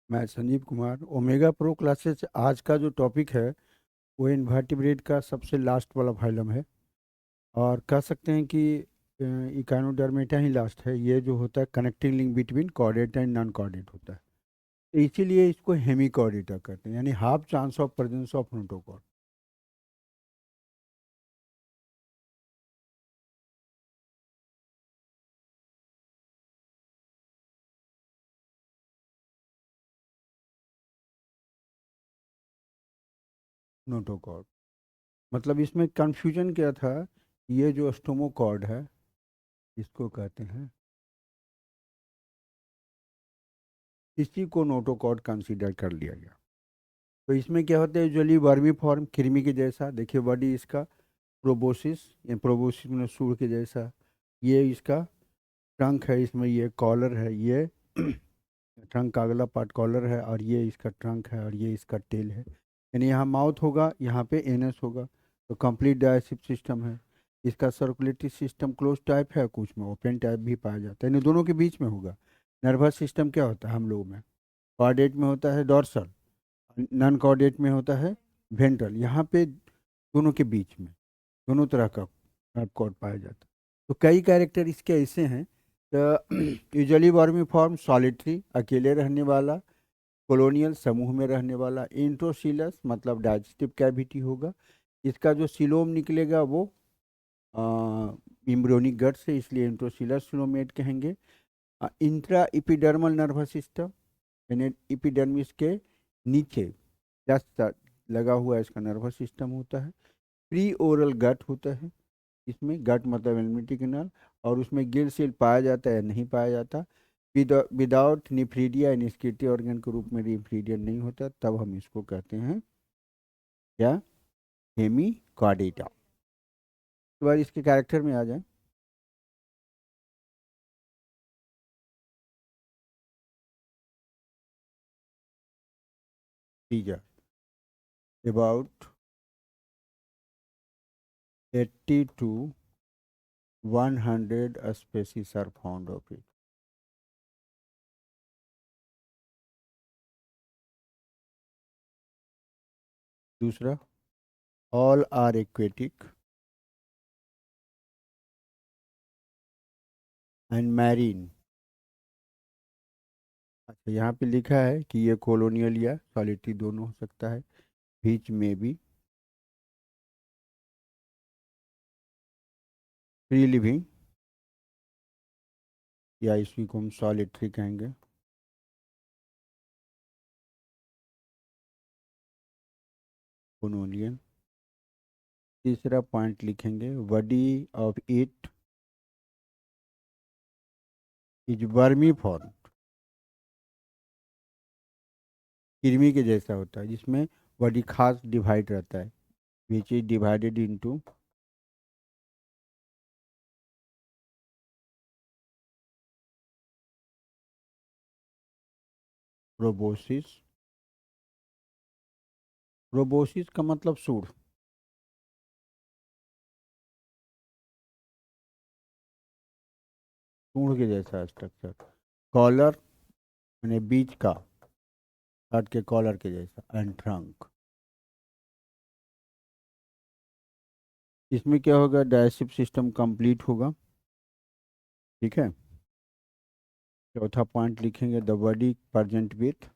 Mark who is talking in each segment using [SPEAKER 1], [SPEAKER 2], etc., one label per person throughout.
[SPEAKER 1] मैं Sanjeev Kumar. Omega pro classes आज का जो टॉपिक है वो इन्वर्टिब्रेट का सबसे लास्ट वाला फाइलम है। और कह सकते हैं कि इकानोडर्मेटा ही लास्ट है। ये जो होता है connecting link between chordate and non chordate होता है। तो इसीलिए इसको हेमी कॉर्डेटा कहते हैं, यानी half chance of presence of notochord. Notochord मतलब इसमें कंफ्यूजन क्या था। ये जो स्टोमोकॉर्ड है इसको कहते हैं, इसी को नोटोकॉर्ड कंसीडर कर लिया गया। तो इसमें क्या होता है, यूजुअली वर्मी फॉर्म कृमि के जैसा। देखिए बॉडी इसका प्रोबोसिस, ये प्रोबोसिस में सूर के जैसा। ये इसका ट्रंक है, इसमें ये कॉलर है। ये ट्रंक का अगला पार्ट कॉलर है, और ये इसका ट्रंक है, और ये इसका टेल है। यानी यहाँ माउथ होगा, यहाँ पे एनस होगा। तो कंप्लीट डायसिप सिस्टम है। इसका सर्कुलेटरी सिस्टम क्लोज टाइप है, कुछ में ओपन टाइप भी पाया जाता है, यानी दोनों के बीच में होगा। नर्वस सिस्टम क्या होता है हम लोग में, कॉर्डेट में होता है डॉर्सल, नॉन कॉर्डेट में होता है वेंट्रल। यहाँ पे दोनों के बीच में दोनों तरह का नर्व कॉर्ड पाया जाता है। तो कई कैरेक्टर इसके ऐसे हैं। तो यूजुअली वर्मी फॉर्म सॉलिटरी, अकेले रहने वाला। कॉलोनियल, समूह में रहने वाला। इंट्रोसिलस मतलब डाइजेस्टिव कैविटी होगा। इसका जो सिलोम निकलेगा वो इम्ब्रोनिक गट से, इसलिए इंट्रोसिलस सिलोमेट कहेंगे। इंट्रा इपिडर्मल नर्वस सिस्टम, यानी इपिडर्मिस के नीचे जस्ट लगा हुआ इसका नर्वस सिस्टम होता है। प्री ओरल गट होता है। इसमें गट मतलब एलिमेंट्री कैनाल, और उसमें गिल सेल पाया जाता है या नहीं पाया जाता। विदाउट निफ्रीडिया निस्किटी ऑर्गन के रूप में निफ्रीडियन नहीं होता, तब हम इसको कहते हैं क्या, हेमी कार्डेटा। एक बार इसके कैरेक्टर में आ जाए। ठीक है। About 80 to 100 species are found of it। दूसरा, all are aquatic and marine. अच्छा, यहाँ पे लिखा है कि ये कॉलोनियल या सॉलिटरी दोनों हो सकता है, बीच में भी फ्री लिविंग, या इसी को हम सॉलिटरी कहेंगे। कोनोलियन। तीसरा पॉइंट लिखेंगे, body of it is vermi form, कृमि के जैसा होता है, जिसमें बॉडी खास डिवाइड रहता है, which is divided into proboscis. Proboscis का मतलब सूढ़, सूढ़ के जैसा स्ट्रक्चर। कॉलर यानी बीच का, शर्ट के कॉलर के जैसा। एंड ट्रंक, इसमें क्या होगा, डाइजेस्टिव सिस्टम कंप्लीट होगा। ठीक है। चौथा पॉइंट लिखेंगे, the body present with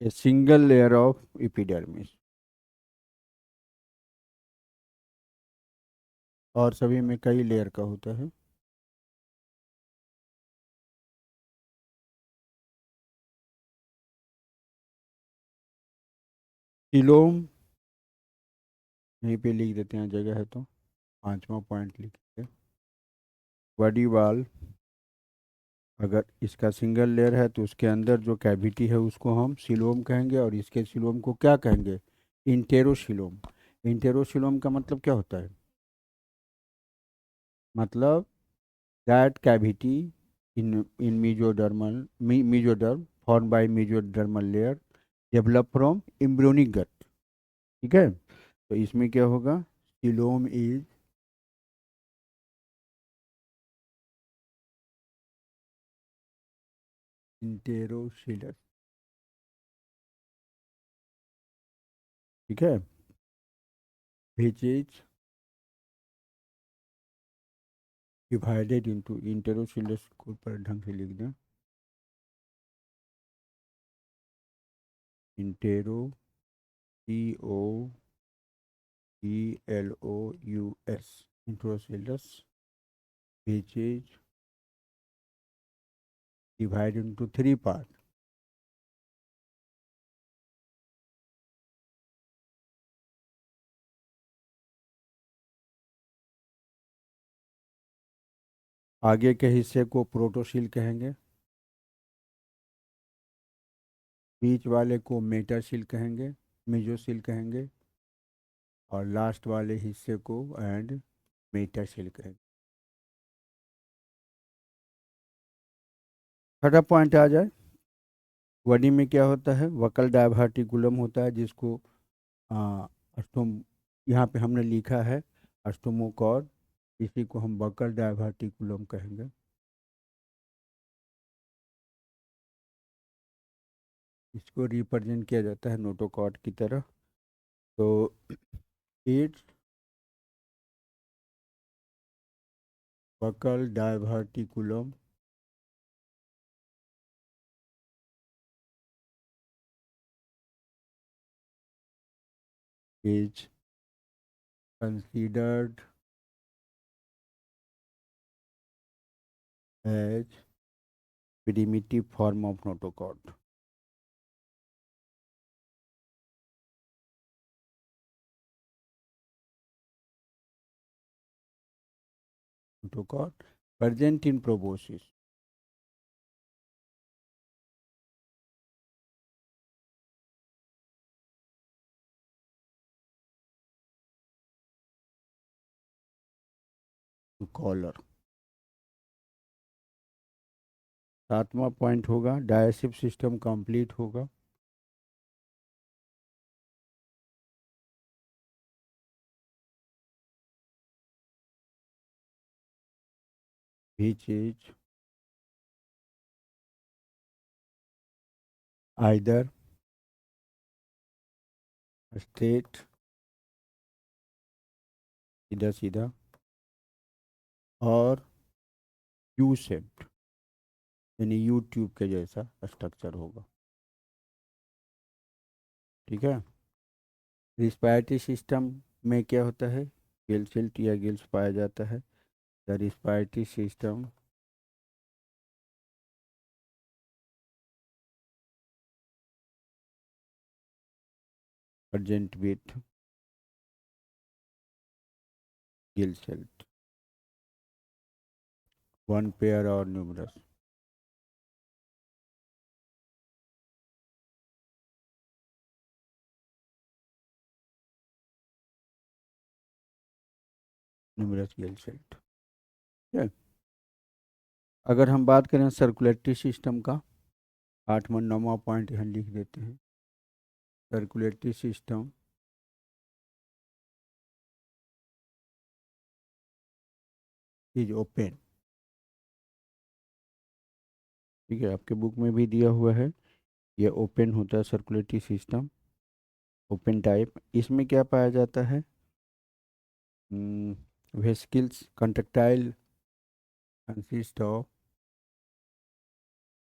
[SPEAKER 1] a single layer of epidermis. और सभी में कई लेयर का होता है। सिलोम यहीं पे लिख देते हैं, जगह है तो। पांचवा पॉइंट लिखेंगे, बॉडी वॉल। अगर इसका सिंगल लेयर है तो उसके अंदर जो कैविटी है उसको हम सिलोम कहेंगे, और इसके सिलोम को क्या कहेंगे, इंटेरोसिलोम। इंटेरोसिलोम का मतलब क्या होता है, मतलब that cavity in mesodermal mesoderm form by mesodermal layer develop from embryonic gut. ठीक है। तो इसमें क्या होगा, सिलोम इज इंटेरोशिलस, ठीक है, which is divided into, enterocoelous को ऊपर ढंग से लिख दें, entero, C O E L O U S, enterocoelous, which is divided into three parts. आगे के हिस्से को प्रोटोसिल कहेंगे, बीच वाले को मेटासिल कहेंगे, मेजोसिल कहेंगे, और लास्ट वाले हिस्से को एंड मेटासिल कहेंगे। छठा पॉइंट आ जाए, बॉडी में क्या होता है, वकल डायवर्टिकुलम होता है, जिसको अष्टोम, यहाँ पे हमने लिखा है अष्टोमोकॉर्ड, इसी को हम वकल डायवर्टिकुलम कहेंगे। इसको रिप्रेजेंट किया जाता है नोटोकॉर्ड की तरह। तो it's buccal diverticulum is considered as primitive form of notochord. Notochord present in proboscis. Collar. सातवां पॉइंट होगा, डायसिव सिस्टम कंप्लीट होगा। Which is either straight, सीधा सीधा, और यू शेप्ड, यानी यू ट्यूब के जैसा स्ट्रक्चर होगा। ठीक है। रिस्पायरेटरी सिस्टम में क्या होता है, गिल्स या गिल्स पाया जाता है। The respiratory system present with gill cell, one pair or numerous. Numerous gill cell. ठीक। अगर हम बात करें सर्कुलेटरी सिस्टम का, 8वां 9वां पॉइंट यहाँ लिख देते हैं। Circulatory system is open. ठीक है, आपके बुक में भी दिया हुआ है, ये ओपन होता है सर्कुलेटरी सिस्टम, ओपन टाइप। इसमें क्या पाया जाता है, vesicles contractile, consist of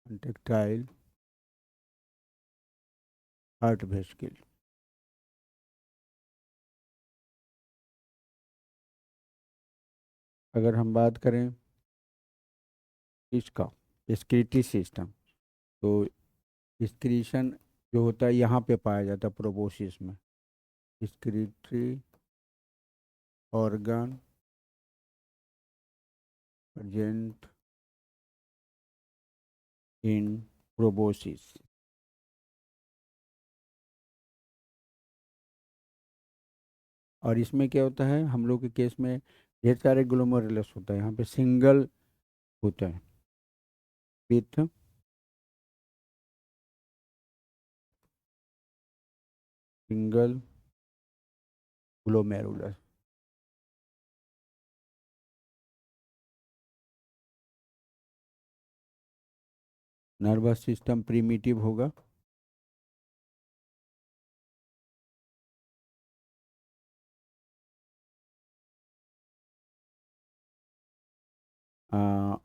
[SPEAKER 1] contractile heart vesicle. अगर हम बात करें इसका एक्सक्रीटरी सिस्टम, तो एक्सक्रीशन जो होता है यहाँ पे पाया जाता है प्रोबोसिस में। Excretory organ present in proboscis. और इसमें क्या होता है, हम लोग के केस में ढेर सारे ग्लोमेरुलस होता है, यहाँ पे सिंगल होता है with single glomerulus. Nervous system primitive होगा।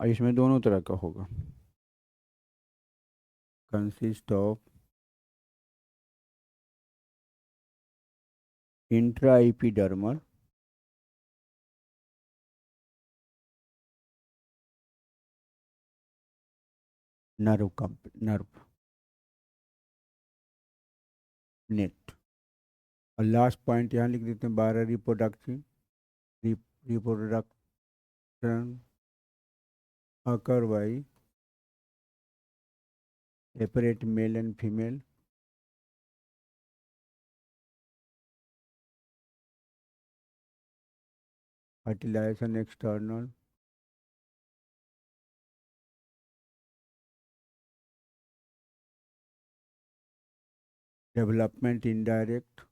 [SPEAKER 1] इसमें दोनों तरह का होगा। Consist of intra epidermal nerve net. और लास्ट पॉइंट यहाँ लिख देते हैं, 12 reproduction reproduction occur by separate male and female fertilization external development indirect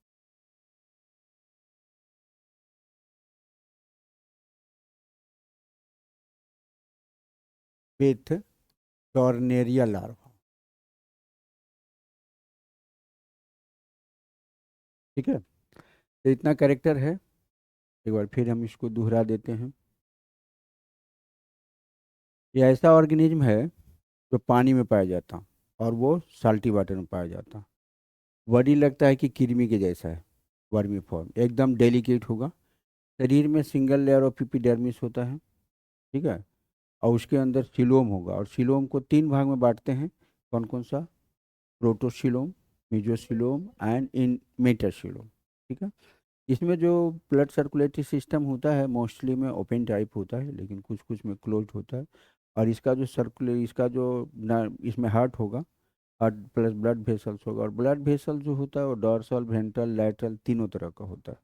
[SPEAKER 1] with tornaria larva। ठीक है, तो इतना कैरेक्टर है। एक बार फिर हम इसको दोहरा देते हैं। ये ऐसा ऑर्गेनिज्म है जो पानी में पाया जाता और वो साल्टी वाटर में पाया जाता। बॉडी लगता है कि कृमि के जैसा है, वर्मी फॉर्म, एकदम डेलिकेट होगा। शरीर में सिंगल लेयर ऑफ एपिडर्मिस होता है। ठीक है, और उसके अंदर सिलोम होगा, और सिलोम को 3 भाग में बांटते हैं। कौन कौन सा? प्रोटोसिलोम, मेजोसिलोम एंड इन मेटासिलोम। ठीक है, इसमें जो ब्लड सर्कुलेटरी सिस्टम होता है मोस्टली में ओपन टाइप होता है, लेकिन कुछ कुछ में क्लोज होता है। और इसका जो इसमें हार्ट होगा, हार्ट प्लस ब्लड वेसल्स होगा, और ब्लड वेसल जो होता है वो डॉर्सल, वेंट्रल, लैटरल तीनों तरह का होता है।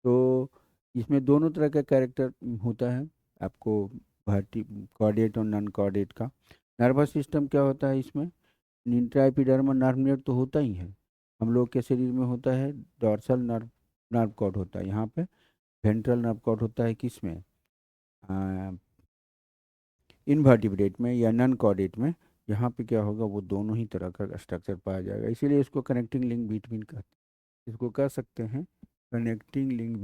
[SPEAKER 1] तो इसमें दोनों तरह का कैरेक्टर होता है आपको, भारतीय कॉर्डेट और नॉन कॉर्डेट का। नर्वस सिस्टम क्या होता है इसमें? इंट्राएपिडर्मल नर्व नेट तो होता ही है, हम लोग के शरीर में होता है। डॉर्सल नर्व नर्व कॉर्ड होता है यहाँ पे। वेंट्रल नर्व कॉर्ड होता है किसमें? इनवर्टिब्रेट में या नॉन कॉर्डेट में। यहाँ पे क्या होगा, वो दोनों ही तरह का स्ट्रक्चर पाया जाएगा, इसीलिए इसको कनेक्टिंग लिंक बिटवीन कहते हैं। इसको कह सकते हैं connecting link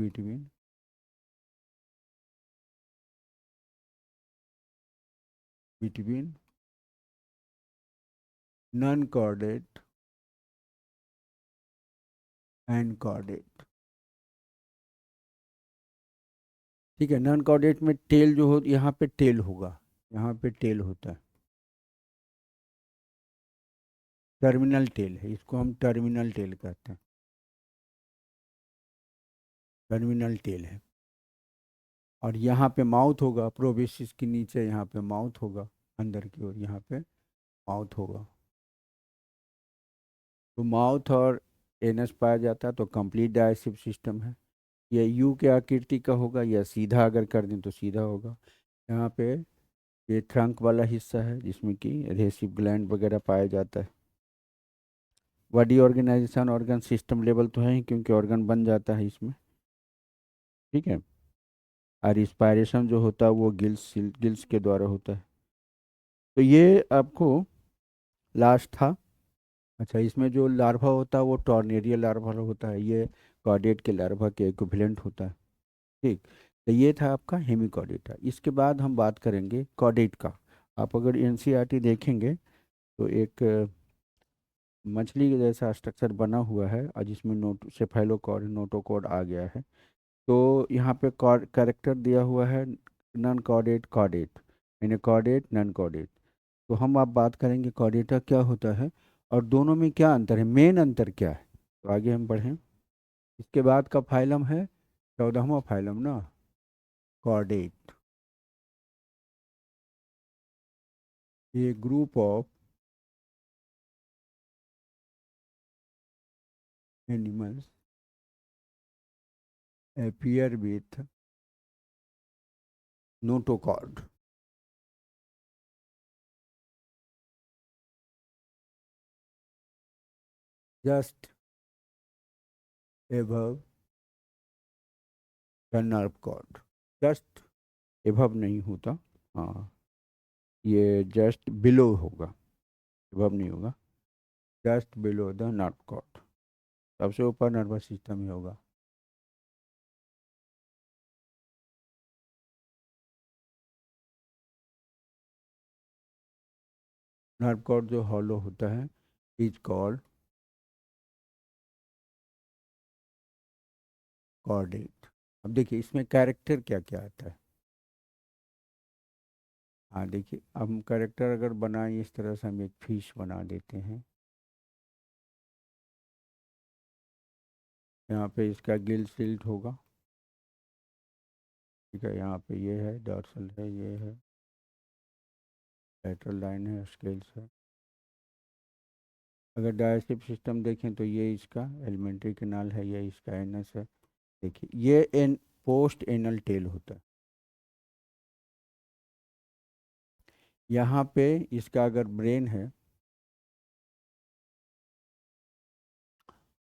[SPEAKER 1] between non chordate and chordate. ठीक है, नॉन कॉर्डेट में टेल जो हो, यहाँ पे टेल होगा, यहाँ पे टेल होता है। टर्मिनल टेल है, इसको हम टर्मिनल टेल कहते हैं। टर्मिनल टेल है। और यहाँ पे माउथ होगा, प्रोबेसिस के नीचे यहाँ पे माउथ होगा, अंदर की ओर यहाँ पे माउथ होगा। तो माउथ और एनस पाया जाता है, तो कंप्लीट डाइजेस्टिव सिस्टम है। यह यू के आकृति का होगा, या सीधा अगर कर दें तो सीधा होगा। यहाँ पे ये ट्रंक वाला हिस्सा है जिसमें कि रेसिव ग्लैंड वगैरह पाया जाता है। Body organization organ system level तो है ही, क्योंकि ऑर्गन बन जाता है इसमें। ठीक है, और रिस्पायरेशन जो होता है वो गिल्स के द्वारा होता है। तो ये आपको लास्ट था। अच्छा, इसमें जो लार्वा होता है वो टॉर्नेरिया लार्वा होता है, ये कॉर्डेट के लार्वा के इक्विवेलेंट होता है। ठीक, तो ये था आपका हेमिकॉर्डेटा। इसके बाद हम बात करेंगे कॉर्डेट का। आप अगर एनसीईआरटी देखेंगे तो एक मछली के जैसा स्ट्रक्चर बना हुआ है, और जिसमें नोट सेफेलोकॉर्ड नोटोकॉर्ड आ गया है। तो यहाँ पे कैरेक्टर दिया हुआ है नॉन कॉर्डेट कॉर्डेट, यानी कॉर्डेट नॉन कॉर्डेट। तो हम आप बात करेंगे कॉर्डेटा क्या होता है और दोनों में क्या अंतर है, मेन अंतर क्या है। तो आगे हम बढ़ें। इसके बाद का फाइलम है 14वां फाइलम ना, कॉर्डेट। ये group of animals appear with notochord just above the nerve cord। Just above नहीं होता, हाँ, ये जस्ट बिलो होगा। एबव नहीं होगा, just below the nerve cord, सबसे ऊपर नर्वस सिस्टम ही होगा। नर्व कॉर्ड जो हॉलो होता है इज कॉल्ड कॉर्डेट। अब देखिए इसमें कैरेक्टर क्या क्या आता है। हाँ देखिए, हम कैरेक्टर अगर बनाए इस तरह से हम एक फिश बना देते हैं। यहाँ पे इसका गिल सिल्ट होगा, ठीक है, यहाँ पे ये है डॉर्सल है, ये है लेटरल लाइन है, स्केल्स है। अगर डायसिप सिस्टम देखें तो ये इसका एलिमेंट्री कैनाल है, ये इसका एनस है। देखिए ये एन पोस्ट एनल टेल होता है। यहाँ पे इसका अगर ब्रेन है,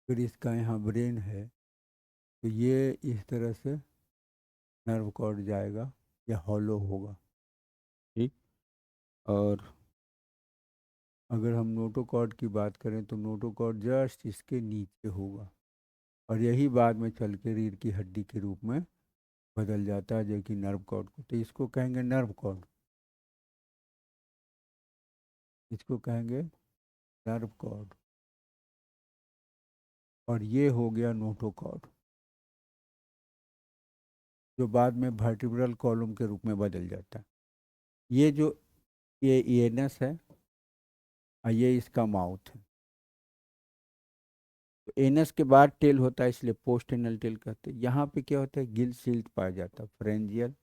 [SPEAKER 1] फिर इसका यहाँ ब्रेन है, तो ये इस तरह से नर्व कॉर्ड जाएगा, या हॉलो होगा, ठीक। और अगर हम नोटोकॉर्ड की बात करें तो नोटोकॉर्ड जस्ट इसके नीचे होगा, और यही बाद में चल के रीढ़ की हड्डी के रूप में बदल जाता है, जो कि नर्व कॉर्ड को, तो इसको कहेंगे नर्व कॉर्ड, इसको कहेंगे नर्व कॉर्ड। और ये हो गया नोटोकॉर्ड, जो बाद में वर्टिब्रल कॉलम के रूप में बदल जाता है। ये जो ये ईएनएस है और ये इसका माउथ है। तो एनस के बाद टेल होता है, इसलिए पोस्ट एनल टेल कहते हैं। यहाँ पे क्या होता है, गिल सिल्ट पाया जाता है, फ्रेंजियल,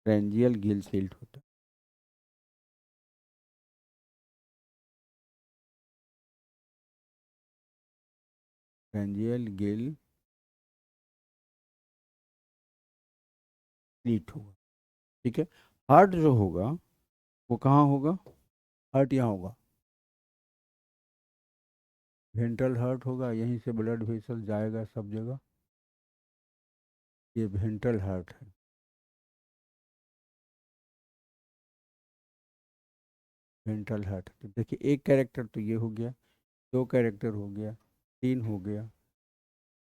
[SPEAKER 1] फ्रेंजियल गिल सिल्ट होता है। फ्रेंजियल गिल सिल्ट होगा, ठीक है। हार्ट जो होगा वो कहाँ होगा, हार्ट यहाँ होगा, वेंट्रल हार्ट होगा, यहीं से ब्लड वेसल जाएगा सब जगह, ये वेंट्रल हार्ट है। वेंट्रल हार्ट, तो देखिए एक कैरेक्टर तो ये हो गया, दो कैरेक्टर हो गया, तीन हो गया,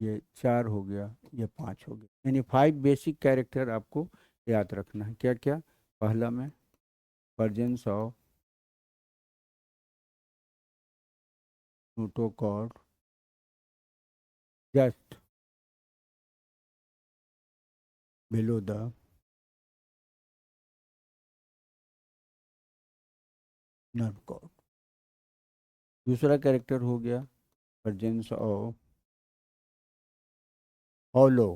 [SPEAKER 1] ये चार हो गया, ये पांच हो गया, यानी 5 बेसिक कैरेक्टर आपको याद रखना है। क्या क्या, पहला में presence of notochord just below the nerve cord. दूसरा कैरेक्टर हो गया presence of hollow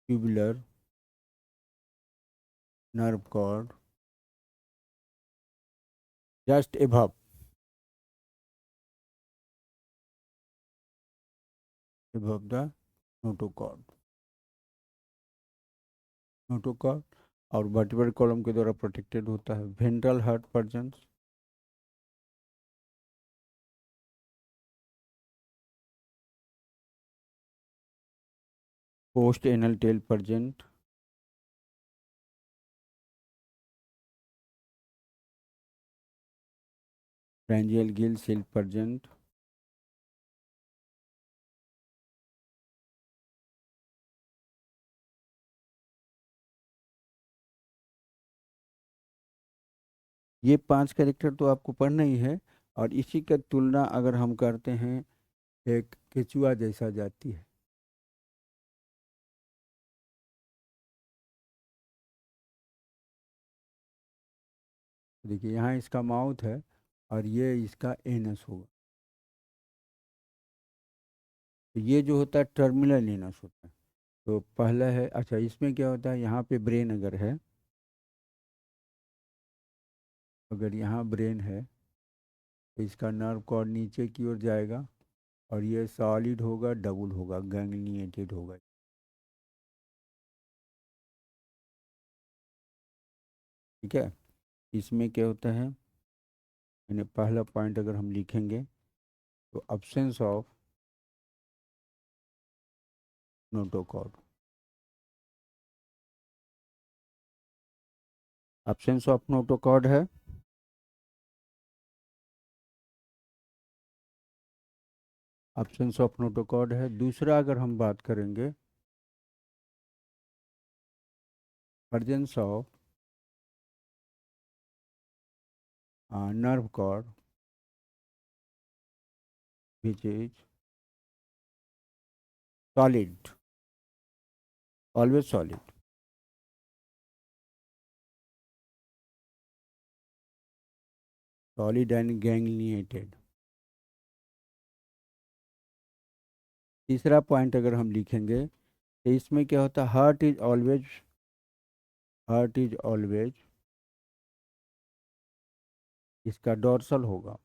[SPEAKER 1] tubular nerve cord just above the notochord, notochord, और वर्टिब्रल कॉलम के द्वारा प्रोटेक्टेड होता है। Ventral heart presence, post anal tail present, pharyngeal gill slit present, ये 5 character तो आपको पढ़ना ही है। और इसी का तुलना अगर हम करते हैं एक केचुआ जैसा जाती है, देखिए यहाँ इसका माउथ है और ये इसका एनस होगा, तो ये जो होता है टर्मिनल एनस होता है। तो पहला है, अच्छा इसमें क्या होता है, यहाँ पे ब्रेन अगर है, अगर यहाँ ब्रेन है तो इसका नर्व कॉर्ड नीचे की ओर जाएगा, और ये सॉलिड होगा, डबल होगा, गैंग्लिएटेड होगा, ठीक है। इसमें क्या होता है, यानी पहला पॉइंट अगर हम लिखेंगे तो absence of notochord, absence of notochord है। एब्सेंस ऑफ नोटोकॉर्ड है। दूसरा अगर हम बात करेंगे presence of nerve cord which is solid, always solid, solid and ganglionated। तीसरा पॉइंट अगर हम लिखेंगे तो इसमें क्या होता है, हार्ट इज ऑलवेज इसका डोर्सल होगा।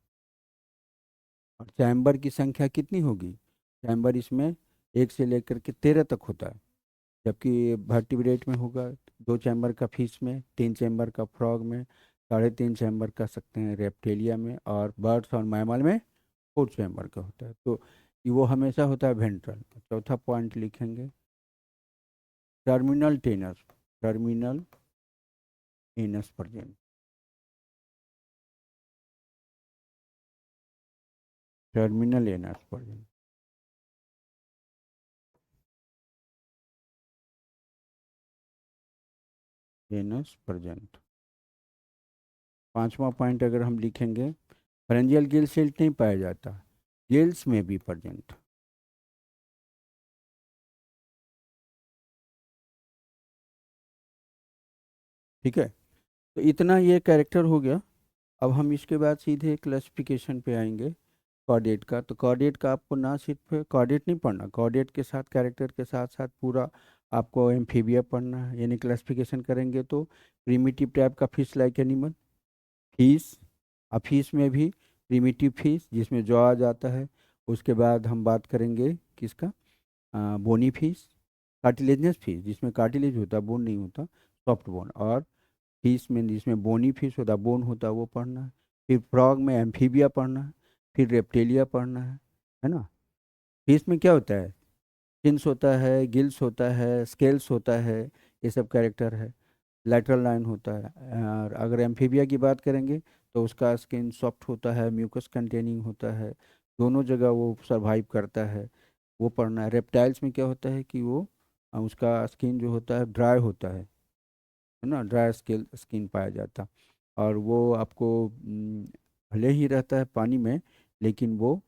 [SPEAKER 1] और चैम्बर की संख्या कितनी होगी, चैम्बर इसमें 1 से लेकर के 13 तक होता है, जबकि वर्टिब्रेट में होगा 2 चैम्बर का फिश में, 3 चैम्बर का फ्रॉग में, 3.5 चैम्बर का सकते हैं रेप्टेलिया में, और बर्ड्स और मैमल में 4 चैम्बर का होता है। तो वो हमेशा होता है वेंट्रल। चौथा पॉइंट लिखेंगे टर्मिनल टेनस, terminal anus present, terminal anus present. Anus present. पांचवा पॉइंट अगर हम लिखेंगे फेरेंजियल गिल सेल्स नहीं पाया जाता, गिल्स में भी प्रेजेंट। ठीक है, तो इतना ये कैरेक्टर हो गया। अब हम इसके बाद सीधे क्लासिफिकेशन पे आएंगे कॉर्डेट का। तो कॉर्डेट का आपको ना सिर्फ कॉर्डेट नहीं पढ़ना, कॉर्डेट के साथ कैरेक्टर के साथ साथ पूरा आपको एम्फीबिया पढ़ना है। यानी क्लासिफिकेशन करेंगे तो प्रिमिटिव टाइप का फिश लाइक एनिमल, फिश, अब फिश में भी प्रिमिटिव फिश जिसमें जौ आ जाता है। उसके बाद हम बात करेंगे किसका, बोनी फिश, कार्टिलेजनस फिश जिसमें कार्टिलेज होता है, बोन नहीं होता, सॉफ्ट बोन। और फिश में जिसमें बोनी फिश होता है, बोन होता है, वो पढ़ना है। फिर फ्रॉग में एम्फीबिया पढ़ना है। फिर रेप्टेलिया पढ़ना है ना। फिश में क्या होता है, फिन्स होता है, गिल्स होता है, स्केल्स होता है, ये सब कैरेक्टर है। लैटरल लाइन होता है। और अगर एम्फीबिया की बात करेंगे तो उसका स्किन सॉफ्ट होता है, म्यूकस कंटेनिंग होता है, दोनों जगह वो सरवाइव करता है, वो पढ़ना है। रेप्टाइल्स में क्या होता है कि वो उसका स्किन जो होता है ड्राई होता है ना, ड्राई स्किल स्किन पाया जाता। और वो आपको भले ही रहता है पानी में, लेकिन वो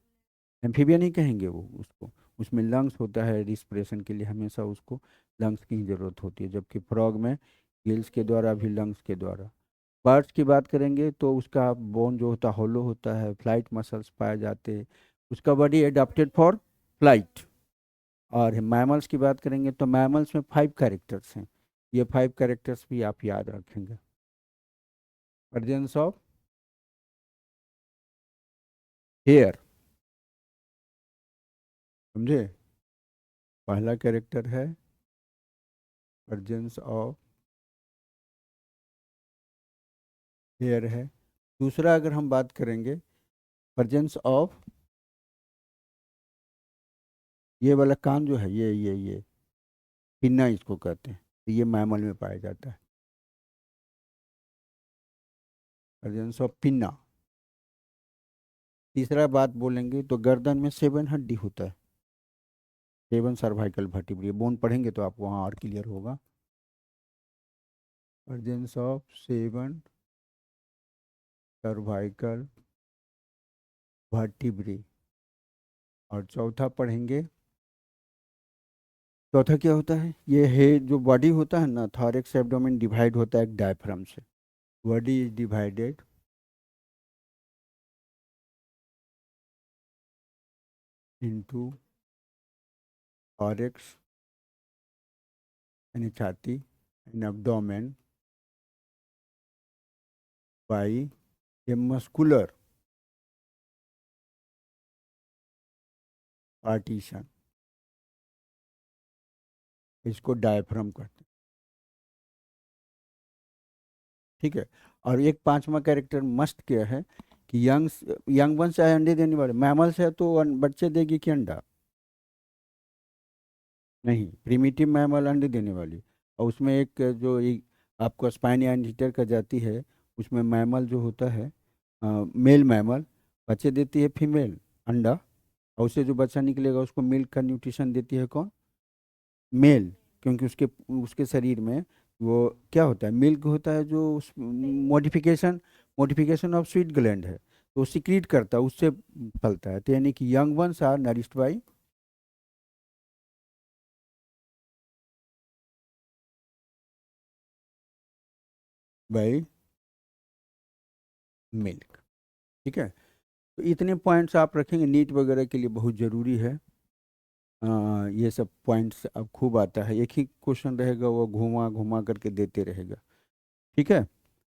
[SPEAKER 1] एम्फीबिया नहीं कहेंगे वो उसको। उसमें लंग्स होता है, रिस्पिरेशन के लिए हमेशा उसको लंग्स की ही ज़रूरत होती है, जबकि फ्रॉग में गिल्स के द्वारा भी लंग्स के द्वारा। बर्ड्स की बात करेंगे तो उसका बोन जो होता है होलो होता है, फ्लाइट मसल्स पाए जाते हैं, उसका बॉडी एडाप्टेड फॉर फ्लाइट। और मैमल्स की बात करेंगे तो मैमल्स में 5 कैरेक्टर्स हैं, ये 5 कैरेक्टर्स भी आप याद रखेंगे। प्रेजेंस ऑफ हेयर, समझे, पहला कैरेक्टर है प्रेजेंस ऑफ हेयर है। दूसरा अगर हम बात करेंगे प्रेजेंस ऑफ ये वाला कान जो है, ये पिन्ना इसको कहते हैं, तो ये मैमल में पाया जाता है, प्रेजेंस ऑफ पिन्ना। तीसरा बात बोलेंगे तो गर्दन में 7 हड्डी होता है, 7 सर्वाइकल वर्टिब्रा, बोन पढ़ेंगे तो आपको वहाँ और क्लियर होगा। Presence of 7 cervical vertebrae. और चौथा पढ़ेंगे, चौथा क्या होता है, ये है जो बॉडी होता है ना, थॉरैक्स एब्डोमेन डिवाइड होता है एक डायफ्राम से। Body is divided into thorax यानी छाती and abdomen by a muscular partition, इसको डायफ्राम कहते हैं। ठीक है। और एक पांचवा कैरेक्टर मस्ट क्या है कि यंग वन चाहे अंडे देने वाले मैमल्स है तो बच्चे देगी कि अंडा, नहीं, प्रिमिटिव मैमल अंडे देने वाली। और उसमें एक जो आपको स्पाइन या एंटीटर का जाती है, उसमें मैमल जो होता है, मेल मैमल बच्चे देती है फीमेल अंडा, और उससे जो बच्चा निकलेगा उसको मिल्क का न्यूट्रिशन देती है कौन? मेल। क्योंकि उसके उसके शरीर में वो क्या होता है, मिल्क होता है, जो उस modification modification of sweet gland है, तो वो सिक्रीट करता है, उससे फलता है। तो यानी कि young ones are nourished by milk. ठीक है, तो इतने पॉइंट्स आप रखेंगे, नीट वगैरह के लिए बहुत ज़रूरी है। ये सब पॉइंट्स अब खूब आता है, एक ही क्वेश्चन रहेगा, वो घुमा घुमा करके देते रहेगा। ठीक है,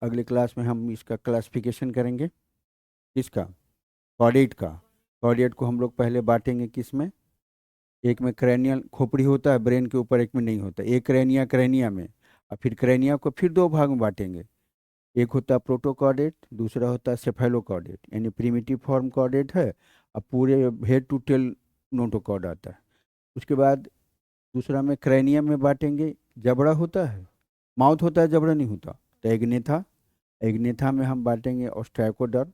[SPEAKER 1] अगले क्लास में हम इसका क्लासिफिकेशन करेंगे। किसका? कॉर्डेट का। कॉर्डेट को हम लोग पहले बांटेंगे किस में? एक में क्रैनियल खोपड़ी होता है ब्रेन के ऊपर, एक में नहीं होता। एक क्रैनिया, क्रैनिया में, और फिर क्रैनिया को फिर दो भाग में बांटेंगे। एक होता है प्रोटोकॉर्डेट, दूसरा होता है सेफेलोकॉर्डेट, यानी प्रिमिटिव फॉर्म कॉर्डेट है, और पूरे हेड टू टेल नोटोकॉर्ड आता है। उसके बाद दूसरा में क्रैनियम में बांटेंगे। जबड़ा होता है, माउथ होता है, जबड़ा नहीं होता। तो एग्नेथा, एग्नेथा में हम बांटेंगे ऑस्ट्राइकोडर्म,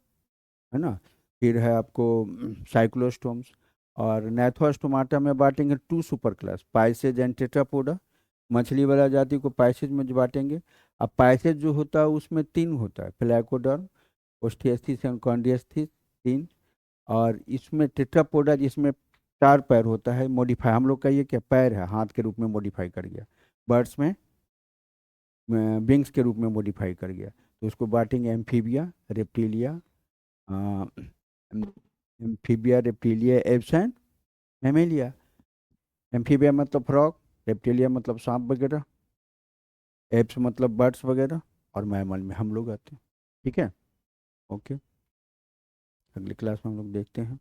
[SPEAKER 1] है ना। फिर है आपको साइक्लोस्टोम्स, और नैथोस्टोमाटा में बांटेंगे two super class, pisces and tetrapoda. मछली वाला जाति को पाइसेज में बांटेंगे। अब पाइसेज जो होता है उसमें तीन होता है, फ्लैकोडर्म, ओस्टियस्थीस एंड कॉन्डियस्थीस, तीन। और इसमें टेट्रापोडा जिसमें चार पैर होता है, मॉडिफाई, हम लोग का ये क्या पैर है, हाथ के रूप में मॉडिफाई कर गया। बर्ड्स में विंग्स के रूप में मॉडिफाई कर गया। तो उसको बांटेंगे amphibia, reptilia, amphibia, reptilia, apps and Mammalia. Amphibia मतलब फ्रॉग, रेप्टिलिया मतलब सांप वगैरह, एप्स मतलब बर्ड्स वगैरह, और मैमल में हम लोग आते हैं। ठीक है, ओके, अगली क्लास में हम लोग देखते हैं।